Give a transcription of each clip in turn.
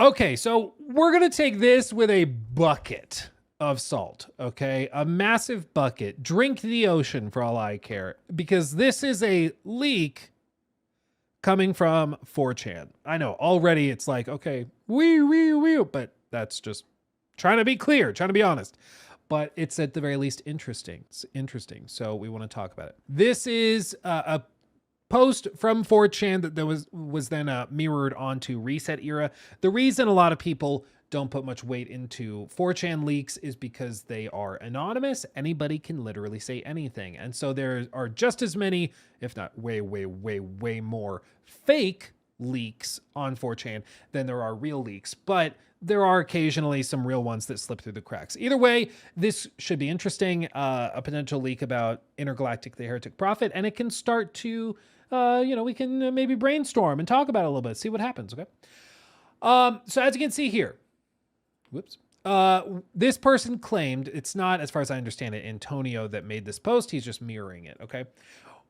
Okay, so we're going to take this with a bucket of salt, okay? A massive bucket. Drink the ocean for all I care, because this is a leak coming from 4chan. I know already it's like, okay, but that's just trying to be clear, trying to be honest. But it's at the very least interesting. It's interesting, so we want to talk about it. This is a post from 4chan that was then mirrored onto Reset Era. The reason a lot of people don't put much weight into 4chan leaks is because they are anonymous. Anybody can literally say anything. And so there are just as many, if not way more fake leaks on 4chan than there are real leaks. But there are occasionally some real ones that slip through the cracks. Either way, this should be interesting. A potential leak about Intergalactic, the Heretic Prophet, and it can start to, we can maybe brainstorm and talk about it a little bit, see what happens, okay? So as you can see here, this person claimed, it's not, as far as I understand it, Antonio that made this post, he's just mirroring it, okay?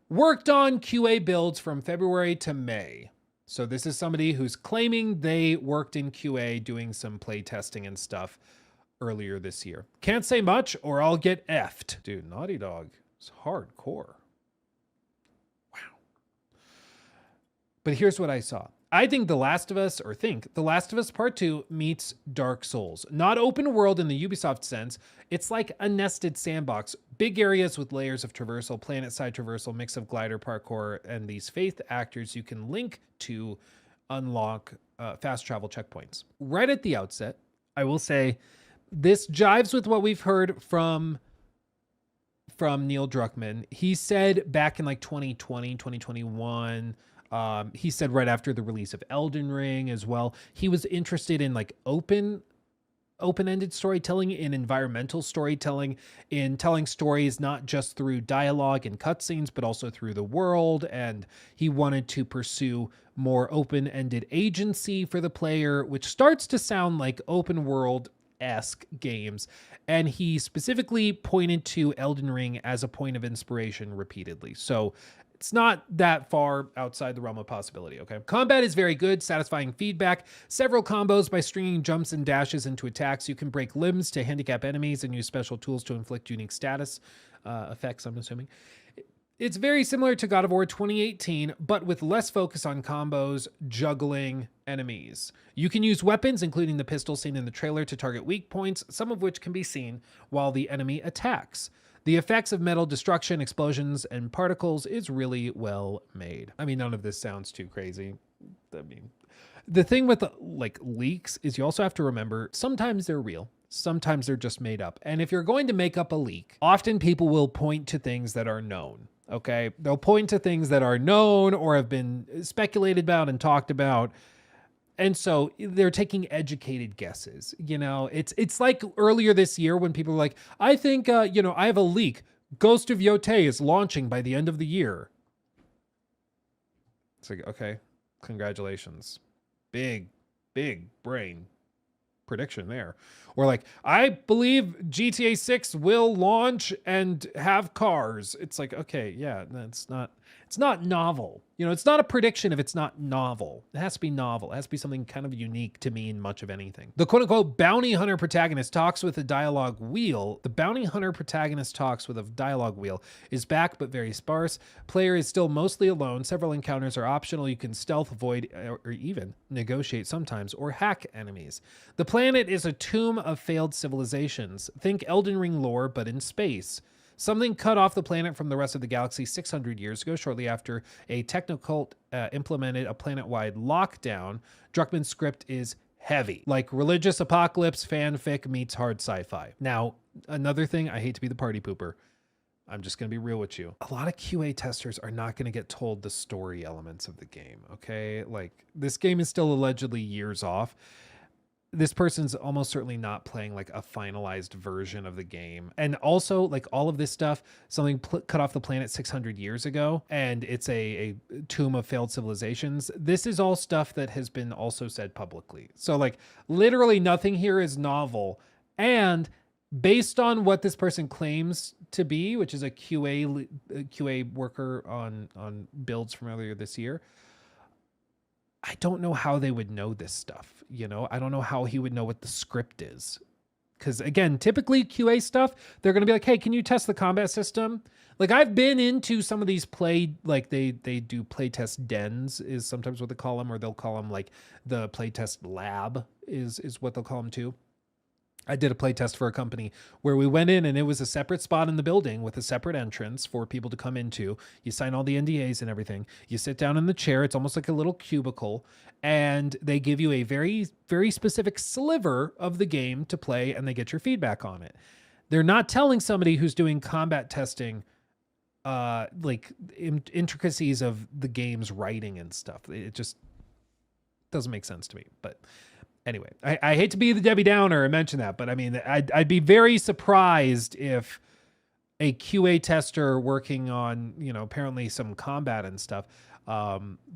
Worked on QA builds from February to May. So this is somebody who's claiming they worked in QA doing some play testing and stuff earlier this year. Can't say much or I'll get effed. Dude, Naughty Dog is hardcore. Wow. But here's what I saw. I think The Last of Us Part 2 meets Dark Souls. Not open world in the Ubisoft sense. It's like a nested sandbox. Big areas with layers of traversal, planet-side traversal, mix of glider parkour, and these faith actors you can link to unlock fast travel checkpoints. Right at the outset, I will say this jives with what we've heard from Neil Druckmann. He said back in like 2020, 2021, he said right after the release of Elden Ring as well, he was interested in like open-ended storytelling, in environmental storytelling, in telling stories not just through dialogue and cutscenes, but also through the world. And he wanted to pursue more open-ended agency for the player, which starts to sound like open world-esque games. And he specifically pointed to Elden Ring as a point of inspiration repeatedly. So it's not that far outside the realm of possibility, okay? Combat is very good, satisfying feedback. Several combos by stringing jumps and dashes into attacks. You can break limbs to handicap enemies and use special tools to inflict unique status effects, I'm assuming. It's very similar to God of War 2018, but with less focus on combos, juggling enemies. You can use weapons, including the pistol seen in the trailer, to target weak points, some of which can be seen while the enemy attacks. The effects of metal destruction, explosions, and particles is really well made. I mean, none of this sounds too crazy. I mean, the thing with like leaks is you also have to remember sometimes they're real, sometimes they're just made up. And if you're going to make up a leak, often people will point to things that are known. Okay, they'll point to things that are known or have been speculated about and talked about. And so they're taking educated guesses. You know, it's like earlier this year when people were like, I think, I have a leak. Ghost of Yotei is launching by the end of the year. It's like, okay, congratulations. Big brain prediction there. Or like, I believe GTA 6 will launch and have cars. It's like, okay, yeah, it's not novel. You know, it's not a prediction if it's not novel. It has to be novel. It has to be something kind of unique to mean much of anything. The quote-unquote bounty hunter protagonist talks with a dialogue wheel. The bounty hunter protagonist talks with a dialogue wheel is back, but very sparse. Player is still mostly alone. Several encounters are optional. You can stealth, avoid, or even negotiate sometimes, or hack enemies. The planet is a tomb of failed civilizations. Think Elden Ring lore, but in space. Something cut off the planet from the rest of the galaxy 600 years ago, shortly after a technocult implemented a planet-wide lockdown. Druckmann's script is heavy, like religious apocalypse fanfic meets hard sci-fi. Now, another thing, I hate to be the party pooper. I'm just going to be real with you. A lot of QA testers are not going to get told the story elements of the game, okay? Like, this game is still allegedly years off. This person's almost certainly not playing like a finalized version of the game. And also like all of this stuff, something cut off the planet 600 years ago, and it's a tomb of failed civilizations. This is all stuff that has been also said publicly. So like literally nothing here is novel. And based on what this person claims to be, which is a QA worker on builds from earlier this year, I don't know how they would know this stuff. I don't know how he would know what the script is. Because again, typically QA stuff, they're going to be like, hey, can you test the combat system? Like I've been into some of these they do playtest dens is sometimes what they call them, or they'll call them like the playtest lab is what they'll call them too. I did a playtest for a company where we went in and it was a separate spot in the building with a separate entrance for people to come into. You sign all the NDAs and everything. You sit down in the chair. It's almost like a little cubicle, and they give you a very, very specific sliver of the game to play, and they get your feedback on it. They're not telling somebody who's doing combat testing intricacies of the game's writing and stuff. It just doesn't make sense to me. But anyway, I hate to be the Debbie Downer and mention that, but I mean, I'd be very surprised if a QA tester working on, apparently some combat and stuff,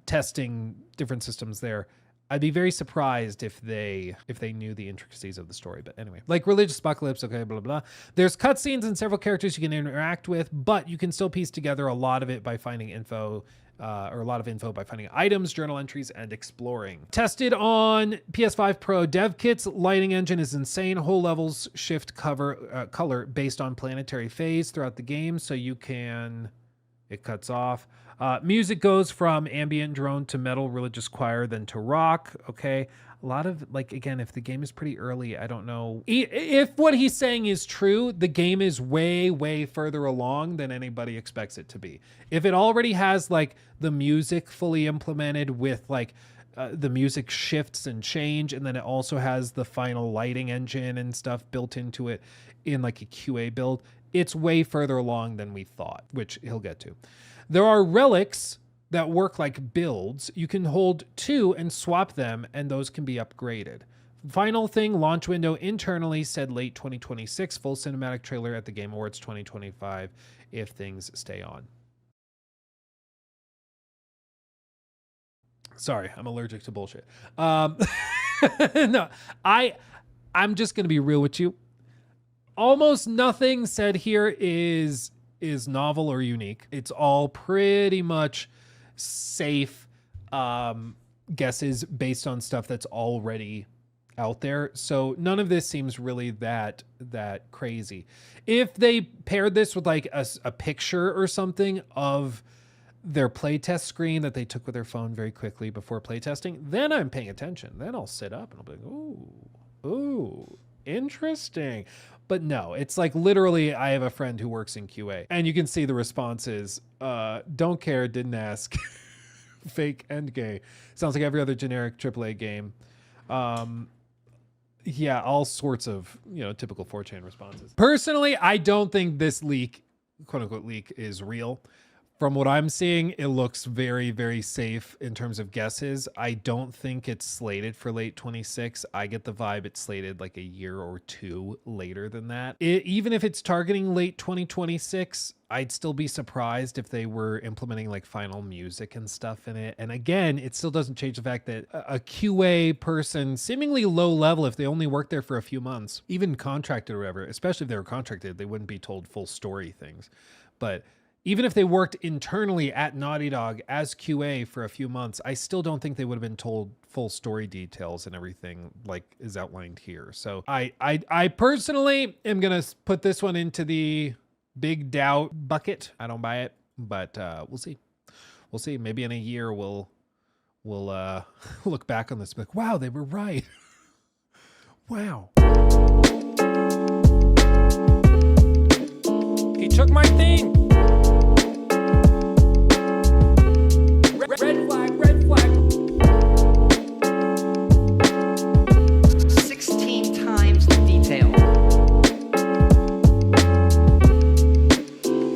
testing different systems there, I'd be very surprised if they knew the intricacies of the story. But anyway, like religious apocalypse, okay, blah, blah, blah. There's cutscenes and several characters you can interact with, but you can still piece together a lot of it by finding info, or a lot of info by finding items, journal entries, and exploring. Tested on PS5 Pro dev kits, lighting engine is insane. Whole levels shift color based on planetary phase throughout the game, so you can... It cuts off. Music goes from ambient drone to metal religious choir, then to rock. Okay. A lot of, again, if the game is pretty early, I don't know. If what he's saying is true, the game is way, way further along than anybody expects it to be. If it already has the music fully implemented with the music shifts and change, and then it also has the final lighting engine and stuff built into it in a QA build, it's way further along than we thought, which he'll get to. There are relics that work like builds. You can hold 2 and swap them, and those can be upgraded. Final thing, launch window internally said late 2026, full cinematic trailer at the Game Awards 2025 if things stay on. Sorry, I'm allergic to bullshit. No, I'm just going to be real with you. Almost nothing said here is novel or unique. It's all pretty much safe guesses based on stuff that's already out there. So none of this seems really that crazy. If they paired this with a picture or something of their playtest screen that they took with their phone very quickly before playtesting, then I'm paying attention. Then I'll sit up and I'll be like, ooh, interesting. But no, it's literally, I have a friend who works in QA, and you can see the responses. Don't care, didn't ask. Fake and gay. Sounds like every other generic AAA game. Yeah, all sorts of, typical 4chan responses. Personally, I don't think this leak, quote unquote leak, is real. From what I'm seeing, it looks very, very safe in terms of guesses. I don't think it's slated for late 26. I get the vibe it's slated a year or 2 later than that. Even if it's targeting late 2026, I'd still be surprised if they were implementing final music and stuff in it. And again, it still doesn't change the fact that a QA person, seemingly low level, if they only worked there for a few months, even contracted or whatever, especially if they were contracted, they wouldn't be told full story things. But even if they worked internally at Naughty Dog as QA for a few months, I still don't think they would have been told full story details and everything like is outlined here. So I personally am going to put this one into the big doubt bucket. I don't buy it, but we'll see. We'll see. Maybe in a year we'll look back on this and be like, wow, they were right. Wow.